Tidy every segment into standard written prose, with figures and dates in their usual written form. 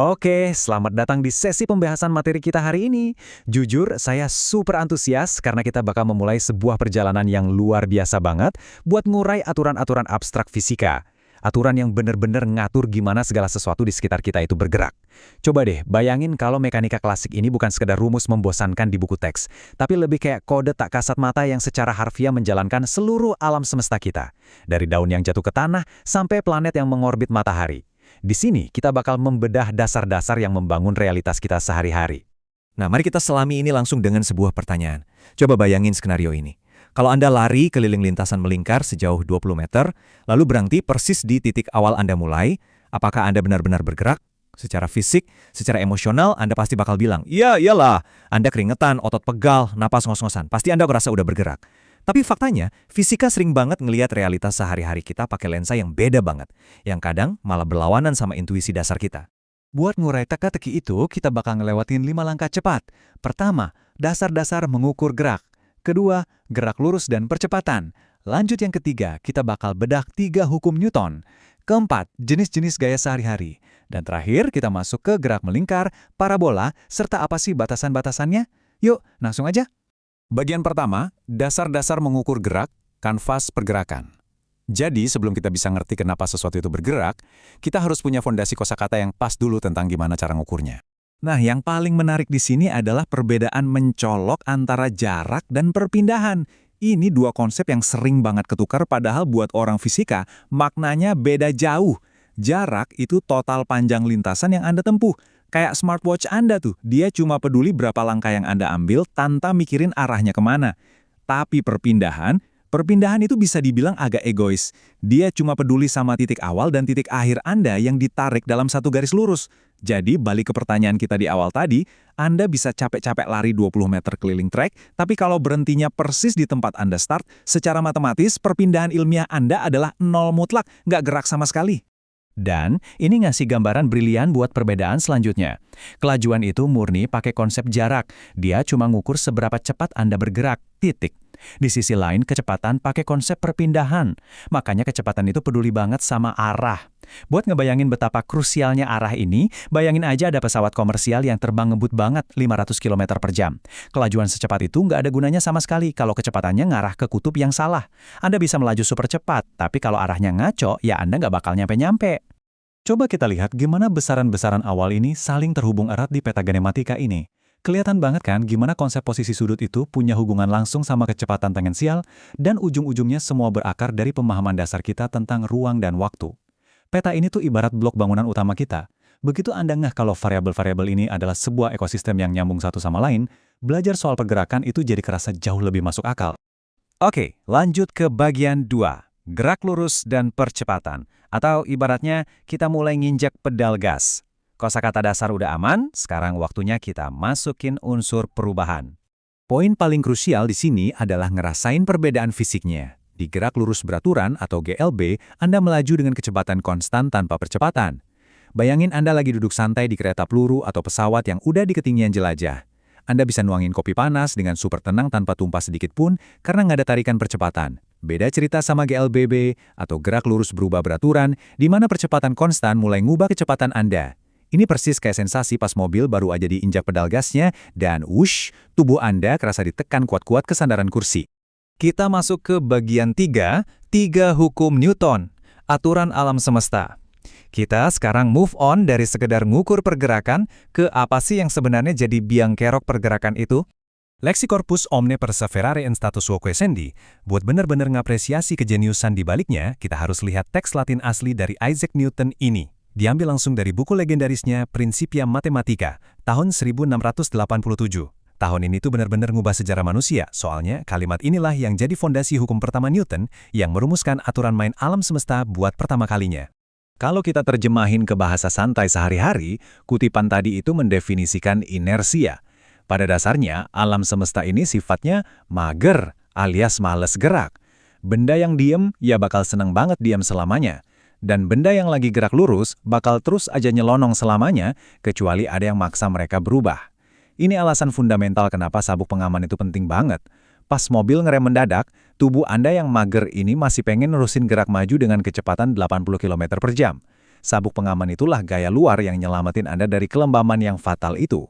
Oke, selamat datang di sesi pembahasan materi kita hari ini. Jujur, saya super antusias karena kita bakal memulai sebuah perjalanan yang luar biasa banget buat ngurai aturan-aturan abstrak fisika. Aturan yang bener-bener ngatur gimana segala sesuatu di sekitar kita itu bergerak. Coba deh, bayangin kalau mekanika klasik ini bukan sekedar rumus membosankan di buku teks, tapi lebih kayak kode tak kasat mata yang secara harfiah menjalankan seluruh alam semesta kita. Dari daun yang jatuh ke tanah sampai planet yang mengorbit matahari. Di sini, kita bakal membedah dasar-dasar yang membangun realitas kita sehari-hari. Nah, mari kita selami ini langsung dengan sebuah pertanyaan. Coba bayangin skenario ini. Kalau Anda lari keliling lintasan melingkar sejauh 20 meter, lalu berhenti persis di titik awal Anda mulai, apakah Anda benar-benar bergerak? Secara fisik, secara emosional, Anda pasti bakal bilang, "Iya, iyalah." Anda keringetan, otot pegal, napas ngos-ngosan. Pasti Anda ngerasa udah bergerak. Tapi faktanya, fisika sering banget ngelihat realitas sehari-hari kita pakai lensa yang beda banget, yang kadang malah berlawanan sama intuisi dasar kita. Buat ngurai teka-teki itu, kita bakal ngelewatin 5 langkah cepat. Pertama, dasar-dasar mengukur gerak. Kedua, gerak lurus dan percepatan. Lanjut yang ketiga, kita bakal bedah 3 hukum Newton. Keempat, jenis-jenis gaya sehari-hari. Dan terakhir, kita masuk ke gerak melingkar, parabola, serta apa sih batasan-batasannya? Yuk, langsung aja. Bagian pertama, dasar-dasar mengukur gerak, kanvas pergerakan. Jadi, sebelum kita bisa ngerti kenapa sesuatu itu bergerak, kita harus punya fondasi kosakata yang pas dulu tentang gimana cara ngukurnya. Nah, yang paling menarik di sini adalah perbedaan mencolok antara jarak dan perpindahan. Ini dua konsep yang sering banget ketukar padahal buat orang fisika, maknanya beda jauh. Jarak itu total panjang lintasan yang Anda tempuh. Kayak smartwatch Anda tuh, dia cuma peduli berapa langkah yang Anda ambil tanpa mikirin arahnya kemana. Tapi perpindahan itu bisa dibilang agak egois. Dia cuma peduli sama titik awal dan titik akhir Anda yang ditarik dalam satu garis lurus. Jadi, balik ke pertanyaan kita di awal tadi, Anda bisa capek-capek lari 20 meter keliling trek, tapi kalau berhentinya persis di tempat Anda start, secara matematis perpindahan ilmiah Anda adalah nol mutlak, nggak gerak sama sekali. Dan ini ngasih gambaran brilian buat perbedaan selanjutnya. Kelajuan itu murni pakai konsep jarak. Dia cuma ngukur seberapa cepat Anda bergerak, titik. Di sisi lain, kecepatan pakai konsep perpindahan. Makanya kecepatan itu peduli banget sama arah. Buat ngebayangin betapa krusialnya arah ini, bayangin aja ada pesawat komersial yang terbang ngebut banget 500 km per jam. Kelajuan secepat itu nggak ada gunanya sama sekali kalau kecepatannya ngarah ke kutub yang salah. Anda bisa melaju super cepat, tapi kalau arahnya ngaco, ya Anda nggak bakal nyampe-nyampe. Coba kita lihat gimana besaran-besaran awal ini saling terhubung erat di peta kinematika ini. Kelihatan banget kan gimana konsep posisi sudut itu punya hubungan langsung sama kecepatan tangensial dan ujung-ujungnya semua berakar dari pemahaman dasar kita tentang ruang dan waktu. Peta ini tuh ibarat blok bangunan utama kita. Begitu Anda ngeh kalau variabel-variabel ini adalah sebuah ekosistem yang nyambung satu sama lain, belajar soal pergerakan itu jadi kerasa jauh lebih masuk akal. Oke, lanjut ke bagian 2. Gerak lurus dan percepatan. Atau ibaratnya kita mulai nginjak pedal gas. Kosakata dasar udah aman, sekarang waktunya kita masukin unsur perubahan. Poin paling krusial di sini adalah ngerasain perbedaan fisiknya. Di gerak lurus beraturan atau GLB, Anda melaju dengan kecepatan konstan tanpa percepatan. Bayangin Anda lagi duduk santai di kereta peluru atau pesawat yang udah di ketinggian jelajah. Anda bisa nuangin kopi panas dengan super tenang tanpa tumpah sedikit pun karena nggak ada tarikan percepatan. Beda cerita sama GLBB atau gerak lurus berubah beraturan, di mana percepatan konstan mulai ngubah kecepatan Anda. Ini persis kayak sensasi pas mobil baru aja diinjak pedal gasnya dan wush, tubuh Anda kerasa ditekan kuat-kuat ke sandaran kursi. Kita masuk ke bagian 3, 3 hukum Newton, aturan alam semesta. Kita sekarang move on dari sekedar ngukur pergerakan ke apa sih yang sebenarnya jadi biang kerok pergerakan itu. Lexi corpus omne perseverare in status quo quiescendi. Buat benar-benar ngapresiasi kejeniusan di baliknya, kita harus lihat teks Latin asli dari Isaac Newton ini. Diambil langsung dari buku legendarisnya Principia Mathematica, tahun 1687. Tahun ini tuh benar-benar ngubah sejarah manusia, soalnya kalimat inilah yang jadi fondasi hukum pertama Newton yang merumuskan aturan main alam semesta buat pertama kalinya. Kalau kita terjemahin ke bahasa santai sehari-hari, kutipan tadi itu mendefinisikan inersia. Pada dasarnya, alam semesta ini sifatnya mager alias males gerak. Benda yang diem, ya bakal seneng banget diem selamanya. Dan benda yang lagi gerak lurus bakal terus aja nyelonong selamanya, kecuali ada yang maksa mereka berubah. Ini alasan fundamental kenapa sabuk pengaman itu penting banget. Pas mobil ngerem mendadak, tubuh Anda yang mager ini masih pengen nerusin gerak maju dengan kecepatan 80 km per jam. Sabuk pengaman itulah gaya luar yang nyelamatin Anda dari kelembaman yang fatal itu.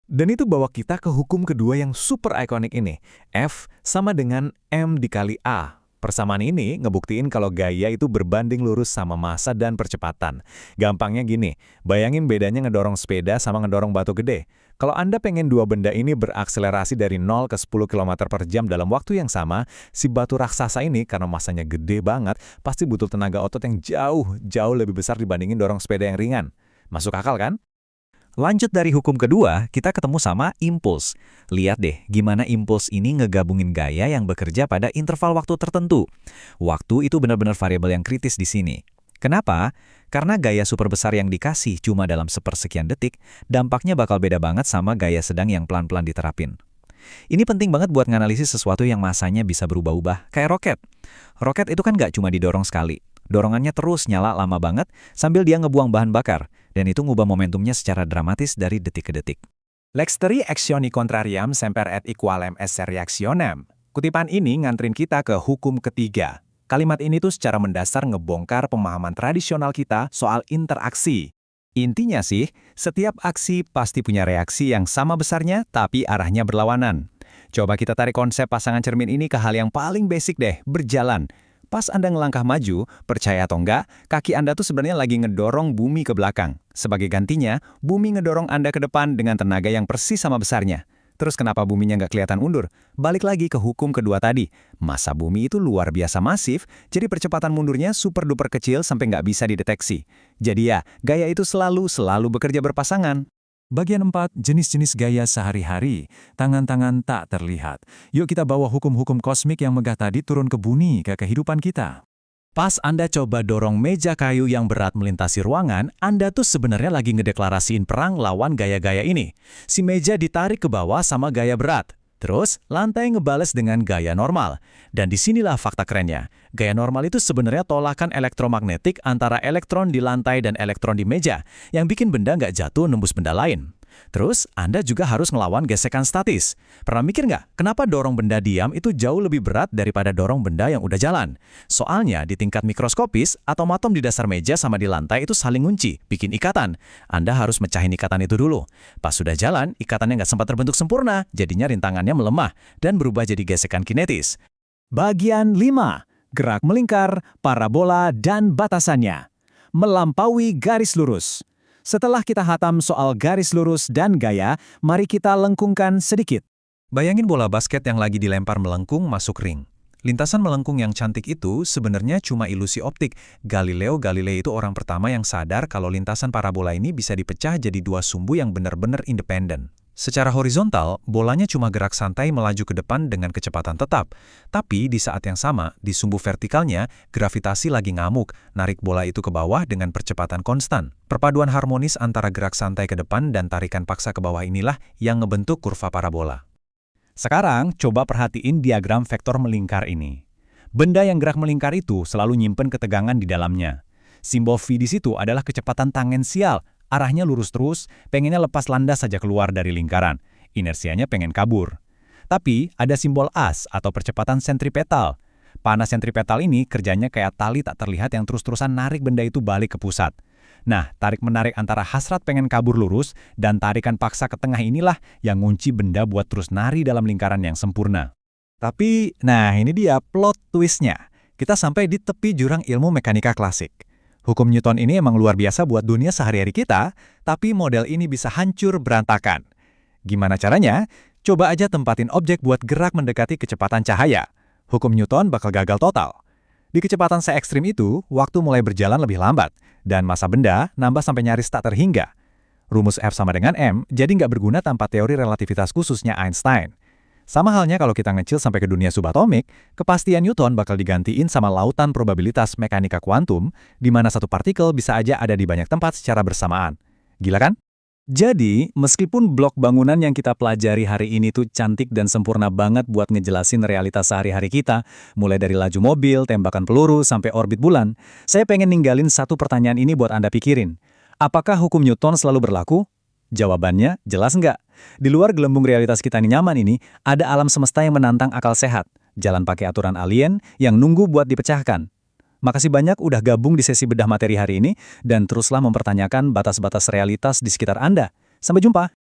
Dan itu bawa kita ke hukum kedua yang super ikonik ini. F sama dengan M dikali A. Persamaan ini ngebuktiin kalau gaya itu berbanding lurus sama massa dan percepatan. Gampangnya gini, bayangin bedanya ngedorong sepeda sama ngedorong batu gede. Kalau Anda pengen dua benda ini berakselerasi dari 0 ke 10 km per jam dalam waktu yang sama, si batu raksasa ini karena massanya gede banget, pasti butuh tenaga otot yang jauh lebih besar dibandingin dorong sepeda yang ringan. Masuk akal kan? Lanjut dari hukum kedua, kita ketemu sama impuls. Lihat deh, gimana impuls ini ngegabungin gaya yang bekerja pada interval waktu tertentu. Waktu itu benar-benar variabel yang kritis di sini. Kenapa? Karena gaya super besar yang dikasih cuma dalam sepersekian detik, dampaknya bakal beda banget sama gaya sedang yang pelan-pelan diterapin. Ini penting banget buat nganalisis sesuatu yang masanya bisa berubah-ubah, kayak roket. Roket itu kan nggak cuma didorong sekali. Dorongannya terus nyala lama banget sambil dia ngebuang bahan bakar, dan itu ngubah momentumnya secara dramatis dari detik ke detik. Lex teri actioni contrariam semper et equalem esse reactionem. Kutipan ini ngantrin kita ke hukum ketiga. Kalimat ini tuh secara mendasar ngebongkar pemahaman tradisional kita soal interaksi. Intinya sih, setiap aksi pasti punya reaksi yang sama besarnya tapi arahnya berlawanan. Coba kita tarik konsep pasangan cermin ini ke hal yang paling basic deh, berjalan. Pas Anda ngelangkah maju, percaya atau enggak, kaki Anda tuh sebenarnya lagi ngedorong bumi ke belakang. Sebagai gantinya, bumi ngedorong Anda ke depan dengan tenaga yang persis sama besarnya. Terus kenapa buminya nggak kelihatan undur? Balik lagi ke hukum kedua tadi. Massa bumi itu luar biasa masif, jadi percepatan mundurnya super duper kecil sampai nggak bisa dideteksi. Jadi ya, gaya itu selalu bekerja berpasangan. Bagian 4, jenis-jenis gaya sehari-hari. Tangan-tangan tak terlihat. Yuk kita bawa hukum-hukum kosmik yang megah tadi turun ke bumi, ke kehidupan kita. Pas Anda coba dorong meja kayu yang berat melintasi ruangan, Anda tuh sebenarnya lagi ngedeklarasiin perang lawan gaya-gaya ini. Si meja ditarik ke bawah sama gaya berat. Terus, lantai ngebales dengan gaya normal. Dan disinilah fakta kerennya. Gaya normal itu sebenarnya tolakan elektromagnetik antara elektron di lantai dan elektron di meja, yang bikin benda nggak jatuh nembus benda lain. Terus, Anda juga harus ngelawan gesekan statis. Pernah mikir nggak, kenapa dorong benda diam itu jauh lebih berat daripada dorong benda yang udah jalan? Soalnya, di tingkat mikroskopis, atom-atom di dasar meja sama di lantai itu saling ngunci, bikin ikatan. Anda harus mecahin ikatan itu dulu. Pas sudah jalan, ikatannya nggak sempat terbentuk sempurna, jadinya rintangannya melemah dan berubah jadi gesekan kinetis. Bagian 5. Gerak melingkar, parabola, dan batasannya. Melampaui garis lurus. Setelah kita hatam soal garis lurus dan gaya, mari kita lengkungkan sedikit. Bayangin bola basket yang lagi dilempar melengkung masuk ring. Lintasan melengkung yang cantik itu sebenarnya cuma ilusi optik. Galileo Galilei itu orang pertama yang sadar kalau lintasan parabola ini bisa dipecah jadi dua sumbu yang benar-benar independen. Secara horizontal, bolanya cuma gerak santai melaju ke depan dengan kecepatan tetap. Tapi di saat yang sama, di sumbu vertikalnya, gravitasi lagi ngamuk, narik bola itu ke bawah dengan percepatan konstan. Perpaduan harmonis antara gerak santai ke depan dan tarikan paksa ke bawah inilah yang ngebentuk kurva parabola. Sekarang, coba perhatiin diagram vektor melingkar ini. Benda yang gerak melingkar itu selalu nyimpen ketegangan di dalamnya. Simbol V di situ adalah kecepatan tangensial. Arahnya lurus terus, pengennya lepas landas saja keluar dari lingkaran. Inersianya pengen kabur. Tapi ada simbol as atau percepatan sentripetal. Panas sentripetal ini kerjanya kayak tali tak terlihat yang terus-terusan narik benda itu balik ke pusat. Nah, tarik-menarik antara hasrat pengen kabur lurus dan tarikan paksa ke tengah inilah yang ngunci benda buat terus nari dalam lingkaran yang sempurna. Tapi, nah ini dia plot twistnya. Kita sampai di tepi jurang ilmu mekanika klasik. Hukum Newton ini emang luar biasa buat dunia sehari-hari kita, tapi model ini bisa hancur berantakan. Gimana caranya? Coba aja tempatin objek buat gerak mendekati kecepatan cahaya. Hukum Newton bakal gagal total. Di kecepatan se-ekstrim itu, waktu mulai berjalan lebih lambat, dan massa benda nambah sampai nyaris tak terhingga. Rumus F sama dengan M jadi nggak berguna tanpa teori relativitas khususnya Einstein. Sama halnya kalau kita ngecil sampai ke dunia subatomik, kepastian Newton bakal digantiin sama lautan probabilitas mekanika kuantum, di mana satu partikel bisa aja ada di banyak tempat secara bersamaan. Gila kan? Jadi, meskipun blok bangunan yang kita pelajari hari ini tuh cantik dan sempurna banget buat ngejelasin realitas sehari-hari kita, mulai dari laju mobil, tembakan peluru, sampai orbit bulan, saya pengen ninggalin satu pertanyaan ini buat Anda pikirin. Apakah hukum Newton selalu berlaku? Jawabannya jelas enggak. Di luar gelembung realitas kita ini nyaman ini, ada alam semesta yang menantang akal sehat, jalan pakai aturan alien yang nunggu buat dipecahkan. Makasih banyak udah gabung di sesi bedah materi hari ini, dan teruslah mempertanyakan batas-batas realitas di sekitar Anda. Sampai jumpa!